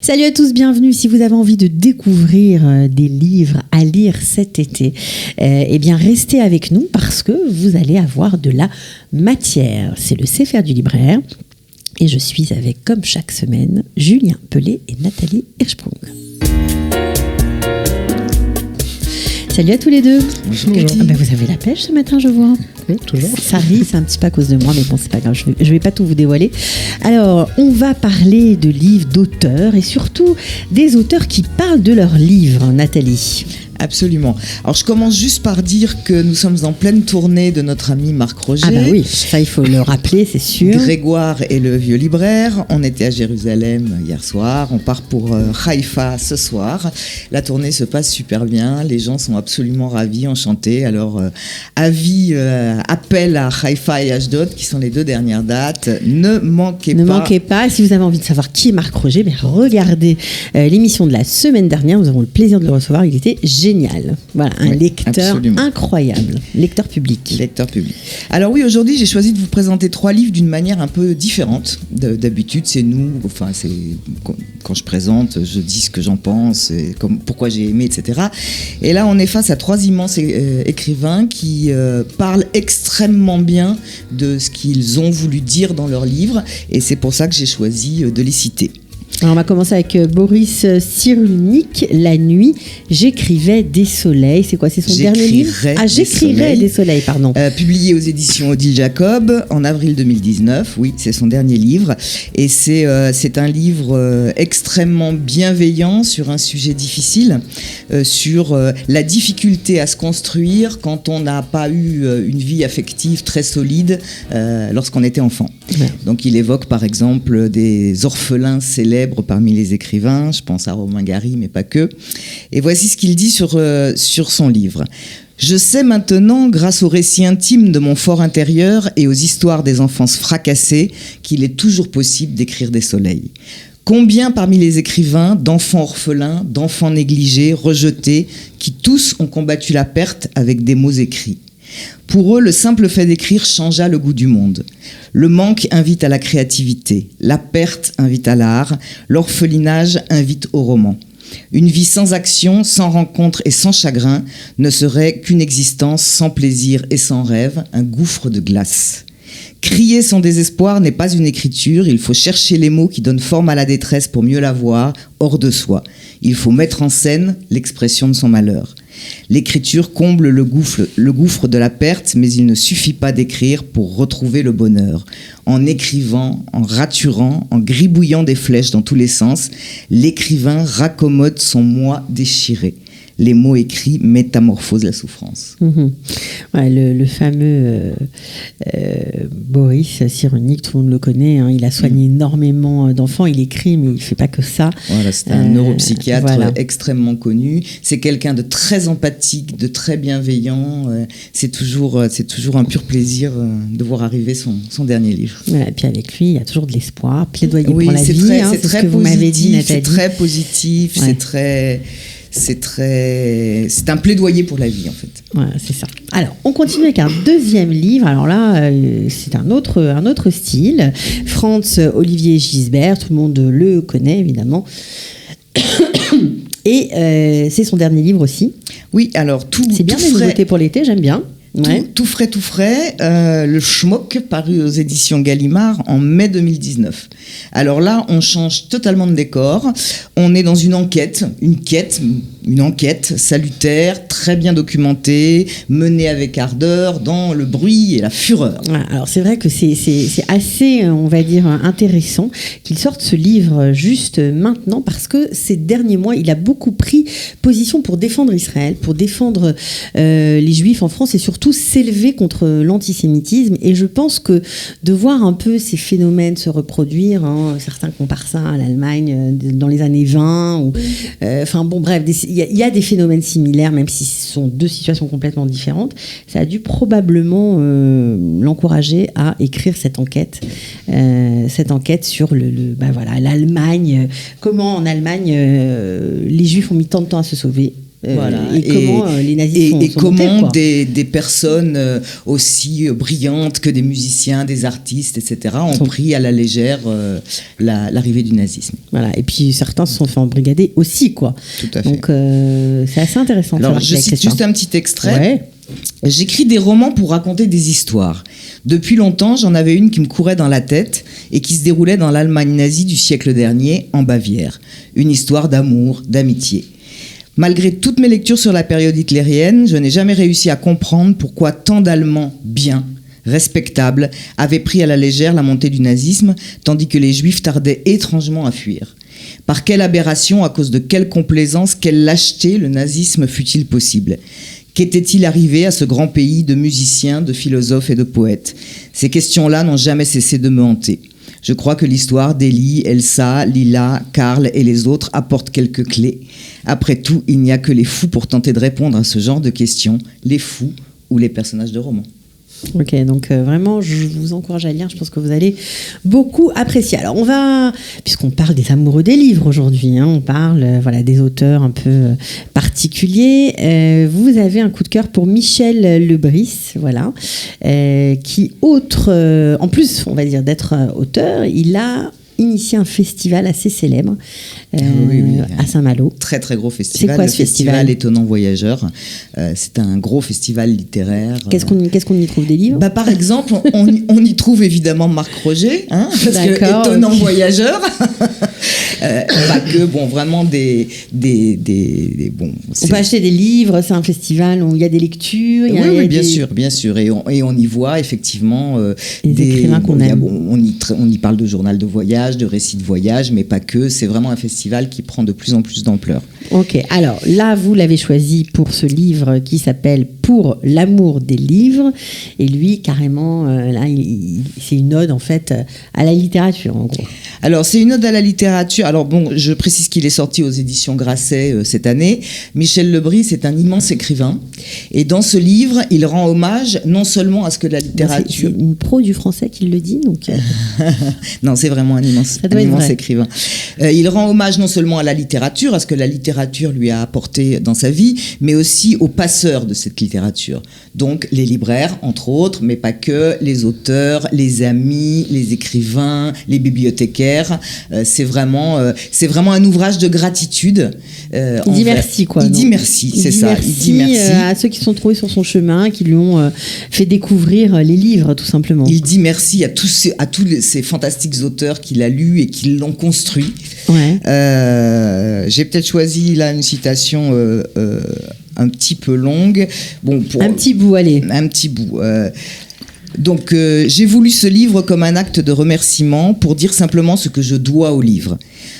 Salut à tous, bienvenue. Si vous avez envie de découvrir des livres à lire cet été, eh bien restez avec nous parce que vous allez avoir de la matière. C'est le Sefer du libraire et je suis avec, comme chaque semaine, Julien Pellet et Nathalie Hirschsprung. Salut à tous les deux. Bonjour. Vous avez la pêche ce matin, je vois. Oui, toujours. Ça rit, c'est un petit peu à cause de moi, mais bon, c'est pas grave, je vais pas tout vous dévoiler. Alors, on va parler de livres d'auteurs et surtout des auteurs qui parlent de leurs livres, Nathalie. Absolument. Alors, je commence juste par dire que nous sommes en pleine tournée de notre ami Marc Roger. Ah bah oui, ça il faut le rappeler, c'est sûr. Grégoire et le vieux libraire. On était à Jérusalem hier soir. On part pour Haïfa ce soir. La tournée se passe super bien. Les gens sont absolument ravis, enchantés. Alors, appel à Haïfa et Ashdod, qui sont les deux dernières dates. Ne manquez pas. Si vous avez envie de savoir qui est Marc Roger, regardez l'émission de la semaine dernière. Nous avons le plaisir de le recevoir. Il était génial. Voilà, un lecteur absolument incroyable. Lecteur public. Alors oui, aujourd'hui, j'ai choisi de vous présenter 3 livres d'une manière un peu différente. D'habitude, c'est quand je présente, je dis ce que j'en pense, pourquoi j'ai aimé, etc. Et là, on est face à 3 immenses écrivains qui parlent extrêmement bien de ce qu'ils ont voulu dire dans leurs livres. Et c'est pour ça que j'ai choisi de les citer. Alors on va commencer avec Boris Cyrulnik, La nuit, j'écrivais des soleils. C'est quoi, c'est son dernier livre ? J'écrirais des soleils, pardon. Publié aux éditions Odile Jacob en avril 2019. Oui, c'est son dernier livre. Et c'est un livre extrêmement bienveillant sur un sujet difficile, sur la difficulté à se construire quand on n'a pas eu une vie affective très solide lorsqu'on était enfant. Ouais. Donc il évoque par exemple des orphelins célèbres parmi les écrivains, je pense à Romain Gary, mais pas que. Et voici ce qu'il dit sur son livre. « Je sais maintenant, grâce aux récits intimes de mon fort intérieur et aux histoires des enfances fracassées, qu'il est toujours possible d'écrire des soleils. Combien parmi les écrivains, d'enfants orphelins, d'enfants négligés, rejetés, qui tous ont combattu la perte avec des mots écrits. Pour eux, le simple fait d'écrire changea le goût du monde. Le manque invite à la créativité, la perte invite à l'art, l'orphelinage invite au roman. Une vie sans action, sans rencontre et sans chagrin ne serait qu'une existence sans plaisir et sans rêve, un gouffre de glace. Crier son désespoir n'est pas une écriture, il faut chercher les mots qui donnent forme à la détresse pour mieux la voir, hors de soi. Il faut mettre en scène l'expression de son malheur. L'écriture comble le gouffre de la perte, mais il ne suffit pas d'écrire pour retrouver le bonheur. En écrivant, en raturant, en gribouillant des flèches dans tous les sens, l'écrivain raccommode son moi déchiré. Les mots écrits métamorphosent la souffrance. Ouais, le fameux Boris Cyrulnik, tout le monde le connaît, hein, il a soigné énormément d'enfants, il écrit mais il ne fait pas que ça. Voilà, c'est un neuropsychiatre extrêmement connu, c'est quelqu'un de très empathique, de très bienveillant, c'est toujours un pur plaisir de voir arriver son dernier livre. Voilà, et puis avec lui, il y a toujours de l'espoir, plaidoyer pour la vie, c'est ce que vous m'avez dit, Nathalie. C'est très positif, ouais. C'est un plaidoyer pour la vie, en fait. Voilà, c'est ça. Alors, on continue avec un deuxième livre. Alors là, c'est un autre style. Franz Olivier Gisbert, tout le monde le connaît, évidemment. Et c'est son dernier livre aussi. Oui, alors c'est bien des nouveautés pour l'été, j'aime bien. Ouais. Tout frais, le Schmock, paru aux éditions Gallimard en mai 2019. Alors là, on change totalement de décor. On est dans une enquête salutaire, très bien documentée, menée avec ardeur dans le bruit et la fureur. Alors c'est vrai que c'est assez, on va dire, intéressant qu'il sorte ce livre juste maintenant parce que ces derniers mois, il a beaucoup pris position pour défendre Israël, pour défendre les Juifs en France et surtout s'élever contre l'antisémitisme. Et je pense que de voir un peu ces phénomènes se reproduire, hein, certains comparent ça à l'Allemagne dans les années 20, il y a des phénomènes similaires, même si ce sont deux situations complètement différentes. Ça a dû probablement l'encourager à écrire cette enquête sur l'Allemagne. Comment en Allemagne les Juifs ont mis tant de temps à se sauver Voilà. Et comment les nazis sont comment montés, des personnes aussi brillantes que des musiciens, des artistes, etc. ont pris à la légère l'arrivée du nazisme. Voilà. Et puis certains se sont fait embrigader aussi, quoi. Tout à fait. Donc c'est assez intéressant. Alors je cite juste un petit extrait. Ouais. J'écris des romans pour raconter des histoires. Depuis longtemps, j'en avais une qui me courait dans la tête et qui se déroulait dans l'Allemagne nazie du siècle dernier, en Bavière. Une histoire d'amour, d'amitié. Malgré toutes mes lectures sur la période hitlérienne, je n'ai jamais réussi à comprendre pourquoi tant d'Allemands bien, respectables, avaient pris à la légère la montée du nazisme, tandis que les Juifs tardaient étrangement à fuir. Par quelle aberration, à cause de quelle complaisance, quelle lâcheté le nazisme fut-il possible ? Qu'était-il arrivé à ce grand pays de musiciens, de philosophes et de poètes ? Ces questions-là n'ont jamais cessé de me hanter. Je crois que l'histoire d'Elie, Elsa, Lila, Karl et les autres apporte quelques clés. Après tout, il n'y a que les fous pour tenter de répondre à ce genre de questions, les fous ou les personnages de romans. Ok, donc vraiment, je vous encourage à lire. Je pense que vous allez beaucoup apprécier. Alors, on va, puisqu'on parle des amoureux des livres aujourd'hui, on parle des auteurs un peu particuliers. Vous avez un coup de cœur pour Michel Lebris, qui, en plus, on va dire d'être auteur, il a initié un festival assez célèbre à Saint-Malo. Très très gros festival. C'est quoi le ce festival Étonnant Voyageur. C'est un gros festival littéraire. Qu'est-ce qu'on y trouve, des livres? Par exemple, on y trouve évidemment Marc Roger, parce que Étonnant Voyageur. Pas que, vraiment des on peut acheter des livres, c'est un festival où il y a des lectures. Oui, bien sûr. Et on y voit effectivement des écrivains qu'on aime. On y parle de journal de voyage, de récits de voyage, mais pas que. C'est vraiment un festival qui prend de plus en plus d'ampleur. Ok, alors là, vous l'avez choisi pour ce livre qui s'appelle Pour l'amour des livres. Et lui, carrément, c'est une ode en fait à la littérature, en gros. Alors, c'est une ode à la littérature. Alors, je précise qu'il est sorti aux éditions Grasset cette année. Michel Lebris est un immense écrivain. Et dans ce livre, il rend hommage non seulement à ce que la littérature... C'est une pro du français qui le dit, donc... Non, c'est vraiment un immense écrivain. Il rend hommage non seulement à la littérature, à ce que la littérature lui a apporté dans sa vie, mais aussi aux passeurs de cette littérature. Donc, les libraires, entre autres, mais pas que, les auteurs, les amis, les écrivains, les bibliothécaires. C'est vraiment un ouvrage de gratitude. Il dit merci, quoi. Il dit merci, c'est ça. Il dit merci à ceux qui sont trouvés sur son chemin, qui lui ont fait découvrir les livres, tout simplement. Il dit merci à tous ces fantastiques auteurs qu'il a lus et qui l'ont construit. Ouais. J'ai peut-être choisi là une citation un petit peu longue. Un petit bout, allez. Un petit bout. Donc, j'ai voulu ce livre comme un acte de remerciement pour dire simplement ce que je dois au livre,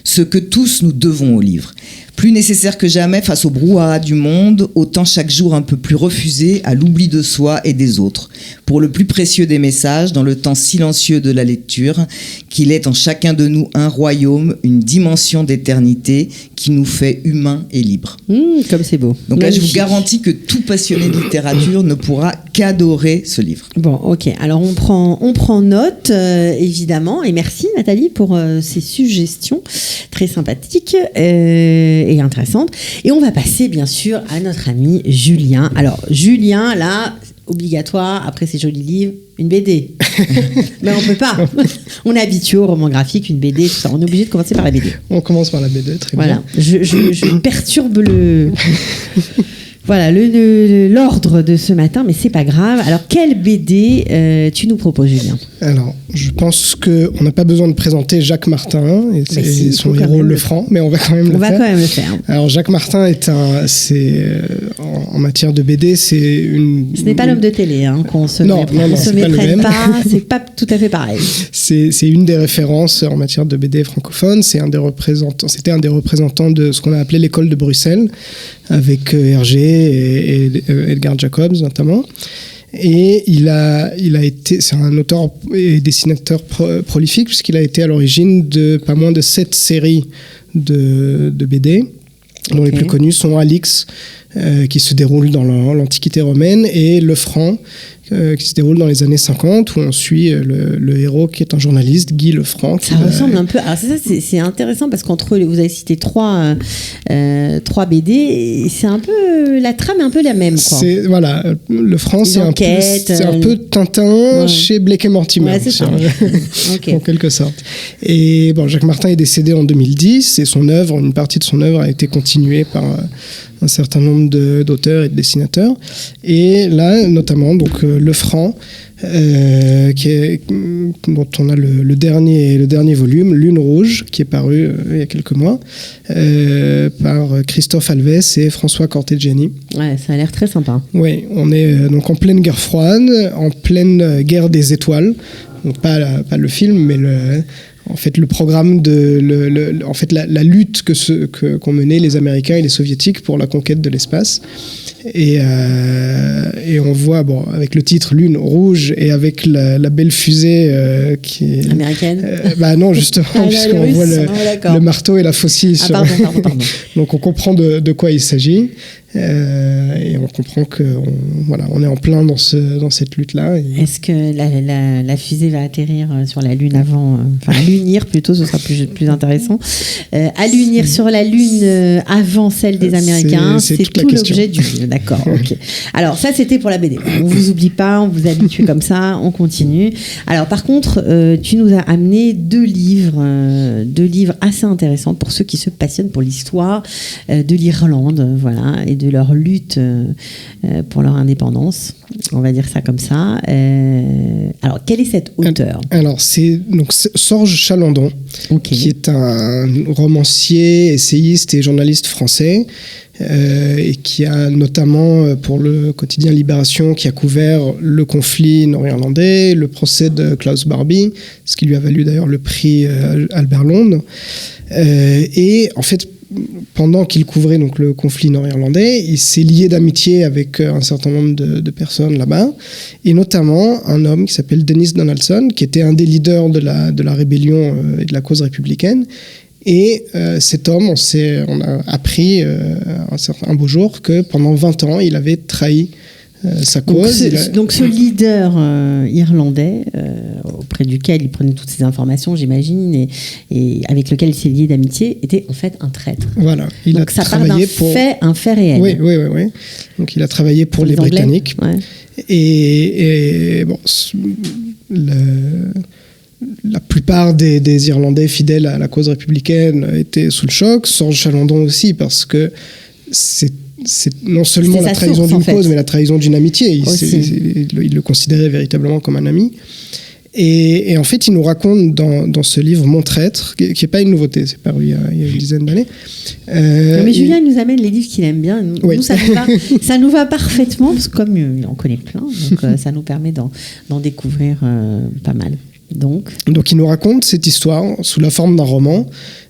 ce que tous nous devons au livre. Plus nécessaire que jamais face au brouhaha du monde, autant chaque jour un peu plus refusé à l'oubli de soi et des autres. Pour le plus précieux des messages, dans le temps silencieux de la lecture, qu'il est en chacun de nous un royaume, une dimension d'éternité qui nous fait humains et libres. Comme c'est beau. Donc là, je vous garantis que tout passionné de littérature ne pourra qu'adorer ce livre. Bon, ok. Alors on prend note, évidemment, et merci Nathalie pour ces suggestions très sympathiques et intéressantes. Et on va passer bien sûr à notre ami Julien. Alors Julien, là, obligatoire, après ces jolis livres, une BD. Mais on peut pas. On est habitué au roman graphique, une BD, tout ça. On est obligé de commencer par la BD. On commence par la BD, très bien. Je perturbe l'ordre de ce matin, mais c'est pas grave. Alors, quelle BD tu nous proposes, Julien? Alors, je pense qu'on n'a pas besoin de présenter Jacques Martin et son héros Lefranc, mais on va quand même le faire. Quand même le faire. Alors, Jacques Martin en matière de BD, ce n'est pas l'homme de télé, qu'on se méprenne pas. C'est pas tout à fait pareil. C'est une des références en matière de BD francophone. C'était un des représentants de ce qu'on a appelé l'école de Bruxelles, avec Hergé et Edgar Jacobs notamment. Et c'est un auteur et dessinateur prolifique, puisqu'il a été à l'origine de pas moins de 7 séries de BD, dont les plus connues sont Alix, qui se déroule dans l'Antiquité romaine, et Lefranc, qui se déroule dans les années 50, où on suit le héros qui est un journaliste, Guy Lefranc. Ça ressemble un peu. Alors c'est intéressant parce qu'entre vous avez cité trois BD, et c'est un peu la trame est un peu la même, quoi. Voilà, Lefranc, c'est un peu Tintin chez Blake et Mortimer, ouais, c'est ça. En quelque sorte. Et bon, Jacques Martin est décédé en 2010, et une partie de son œuvre a été continuée par un certain nombre d'auteurs et de dessinateurs. Et là, notamment, donc Lefranc, dont on a le dernier volume, Lune Rouge, qui est paru il y a quelques mois, par Christophe Alves et François Corteggiani. Ouais, ça a l'air très sympa. Oui, on est donc en pleine guerre froide, en pleine guerre des étoiles. Donc pas le film, mais en fait, le programme la lutte qu'ont menée les Américains et les Soviétiques pour la conquête de l'espace. Et on voit, avec le titre Lune Rouge et avec la belle fusée qui est... Américaine non, justement, puisqu'on voit le marteau et la faucille. Pardon. Donc on comprend de quoi il s'agit. Et on comprend on est en plein dans cette lutte-là. Est-ce que la fusée va atterrir sur la Lune avant, lunir plutôt, ce sera plus intéressant. Allunir sur la Lune avant celle des Américains, c'est tout l'objet du livre. D'accord, ok. Alors ça, c'était pour la BD. On vous oublie pas, on vous habitue comme ça, on continue. Alors par contre, tu nous as amené deux livres assez intéressants pour ceux qui se passionnent pour l'histoire de l'Irlande, voilà, et de leur lutte pour leur indépendance, on va dire ça comme ça. Alors, quel est cet auteur ? Alors, c'est donc Sorge Chalandon, qui est un romancier, essayiste et journaliste français, et qui a notamment, pour le quotidien Libération, qui a couvert le conflit nord-irlandais, le procès de Klaus Barbie, ce qui lui a valu d'ailleurs le prix Albert Londres. Et en fait, pendant qu'il couvrait donc le conflit nord-irlandais, il s'est lié d'amitié avec un certain nombre de personnes là-bas, et notamment un homme qui s'appelle Dennis Donaldson, qui était un des leaders de la rébellion et de la cause républicaine. Et cet homme, on a appris un beau jour que pendant 20 ans, il avait trahi sa cause. Donc ce leader irlandais, auprès duquel il prenait toutes ces informations, j'imagine, et avec lequel il s'est lié d'amitié, était en fait un traître. Voilà. Donc ça part d'un fait réel. Oui. Donc il a travaillé pour les Britanniques. Ouais. Et la plupart des Irlandais fidèles à la cause républicaine étaient sous le choc. Sorge Chalandon aussi, parce que c'est non seulement la trahison d'une cause, mais la trahison d'une amitié. Il le considérait véritablement comme un ami. Et en fait, il nous raconte dans ce livre Mon traître, qui n'est pas une nouveauté, c'est paru il y a une dizaine d'années. Mais Julien nous amène les livres qu'il aime bien. Nous, ça nous va parfaitement, parce que comme il en connaît plein, donc ça nous permet d'en découvrir pas mal. Donc il nous raconte cette histoire sous la forme d'un roman.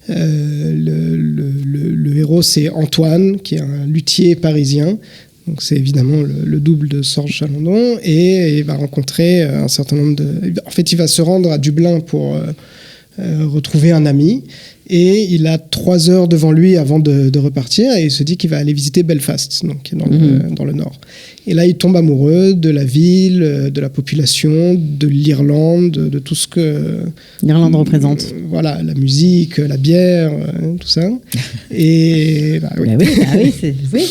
Le héros, c'est Antoine, qui est un luthier parisien. Donc c'est évidemment le double de Sorge Chalandon, et il va rencontrer un certain nombre En fait, il va se rendre à Dublin pour retrouver un ami, et il a 3 heures devant lui avant de repartir, et il se dit qu'il va aller visiter Belfast, donc dans le nord. Et là, il tombe amoureux de la ville, de la population, de l'Irlande, de tout ce que l'Irlande représente. Voilà, la musique, la bière, tout ça. Et oui.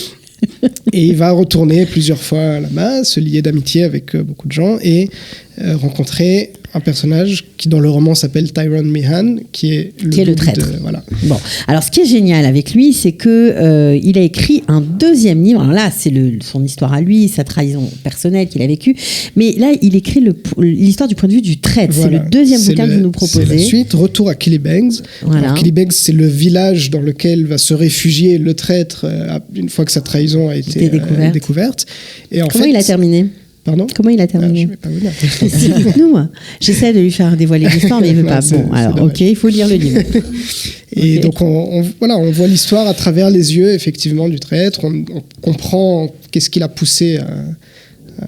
Et il va retourner plusieurs fois là-bas, se lier d'amitié avec beaucoup de gens, et rencontrer un personnage qui dans le roman s'appelle Tyrone Meehan, qui est le traître. Voilà. Bon, alors ce qui est génial avec lui, c'est que il a écrit un deuxième livre. Alors là, c'est son histoire à lui, sa trahison personnelle qu'il a vécue. Mais là, il écrit l'histoire du point de vue du traître. Voilà. C'est le deuxième bouquin que vous nous proposez. C'est la suite, Retour à Killybegs. Voilà. Killybegs, c'est le village dans lequel va se réfugier le traître une fois que sa trahison a été découverte. Et Comment il a terminé ? Pardon ? Comment il a terminé ? Je ne vais pas vous dire. Dites-nous. J'essaie de lui faire dévoiler l'histoire, mais il ne veut pas. Bon, alors, ok, il faut lire le livre. Et donc, on voit l'histoire à travers les yeux, effectivement, du traître. On comprend qu'est-ce qui l'a poussé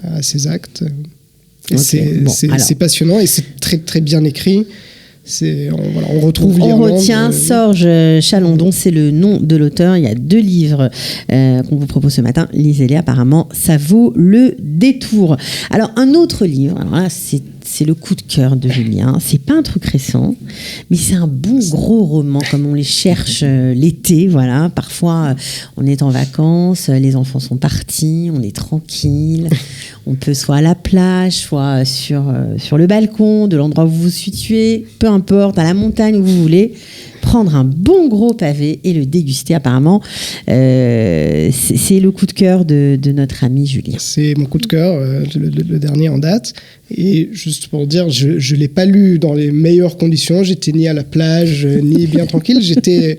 à ses actes. Et c'est passionnant, et c'est très, très bien écrit. on retrouve On l'Irlande. retient Sorge Chalandon, c'est le nom de l'auteur. Il y a 2 livres qu'on vous propose ce matin. Lisez-les, apparemment, ça vaut le détour. Alors, un autre livre, alors là, c'est le coup de cœur de Julien. C'est pas un truc récent, mais c'est un bon gros roman, comme on les cherche l'été. Voilà. Parfois, on est en vacances, les enfants sont partis, on est tranquille. On peut soit à la plage, soit sur le balcon de l'endroit où vous vous situez, peu importe, à la montagne où vous voulez, prendre un bon gros pavé et le déguster. Apparemment, c'est le coup de cœur de notre ami Julien. C'est mon coup de cœur, le dernier en date. Et juste pour dire, je ne l'ai pas lu dans les meilleures conditions. J'étais ni à la plage, ni bien tranquille. J'étais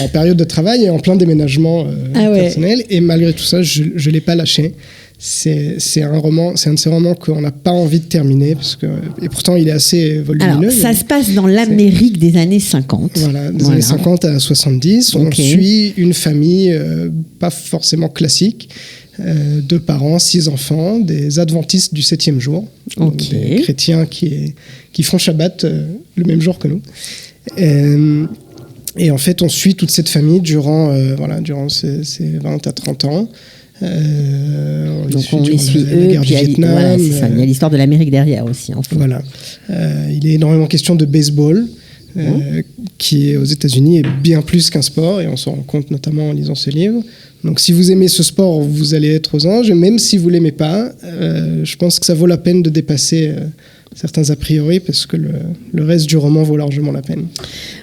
en période de travail et en plein déménagement personnel. Et malgré tout ça, je ne l'ai pas lâché. C'est un de ces romans qu'on n'a pas envie de terminer, et pourtant il est assez volumineux. Alors, ça se passe dans l'Amérique des années 50. Voilà, des années 50 à 70. On suit une famille pas forcément classique, 2 parents, 6 enfants, des adventistes du 7e jour, donc des chrétiens qui font Shabbat le même jour que nous. Et en fait, on suit toute cette famille durant ces 20 à 30 ans. Donc on les suit eux, puis il y a l'histoire de l'Amérique derrière aussi. En fait. Voilà. Il est énormément question de baseball, qui aux États-Unis est bien plus qu'un sport, et on s'en rend compte notamment en lisant ce livre. Donc si vous aimez ce sport, vous allez être aux anges, et même si vous l'aimez pas, je pense que ça vaut la peine de dépasser certains a priori, parce que le reste du roman vaut largement la peine.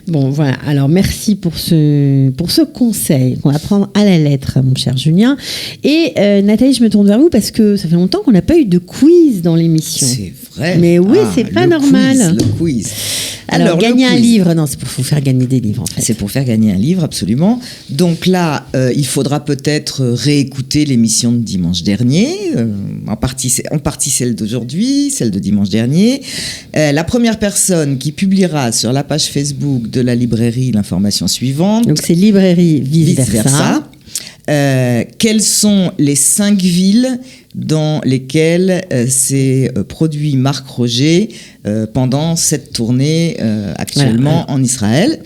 Bon, voilà. Alors, merci pour ce conseil qu'on va prendre à la lettre, mon cher Julien. Et Nathalie, je me tourne vers vous parce que ça fait longtemps qu'on n'a pas eu de quiz dans l'émission. C'est vrai. Mais oui, c'est pas normal. Le quiz. Alors gagner un livre, non, c'est pour vous faire gagner des livres en fait. C'est pour faire gagner un livre, absolument. Donc là, il faudra peut-être réécouter l'émission de dimanche dernier, en partie celle d'aujourd'hui, celle de dimanche dernier. La première personne qui publiera sur la page Facebook de la librairie l'information suivante. Donc c'est librairie vice-versa. Quelles sont les 5 villes dans lesquelles s'est produit Marc Roger pendant cette tournée actuellement en Israël.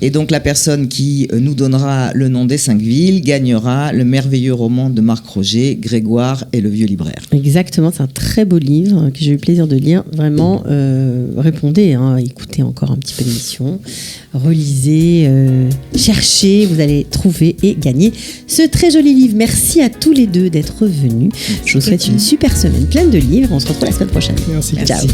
Et donc la personne qui nous donnera le nom des 5 villes gagnera le merveilleux roman de Marc Roger, Grégoire et le vieux libraire. Exactement, c'est un très beau livre que j'ai eu le plaisir de lire. Vraiment, répondez, écoutez encore un petit peu l'émission, relisez, cherchez, vous allez trouver et gagner ce très joli livre. Merci à tous les deux d'être venus. Je vous souhaite une super semaine pleine de livres. On se retrouve la semaine prochaine. Merci. Ciao.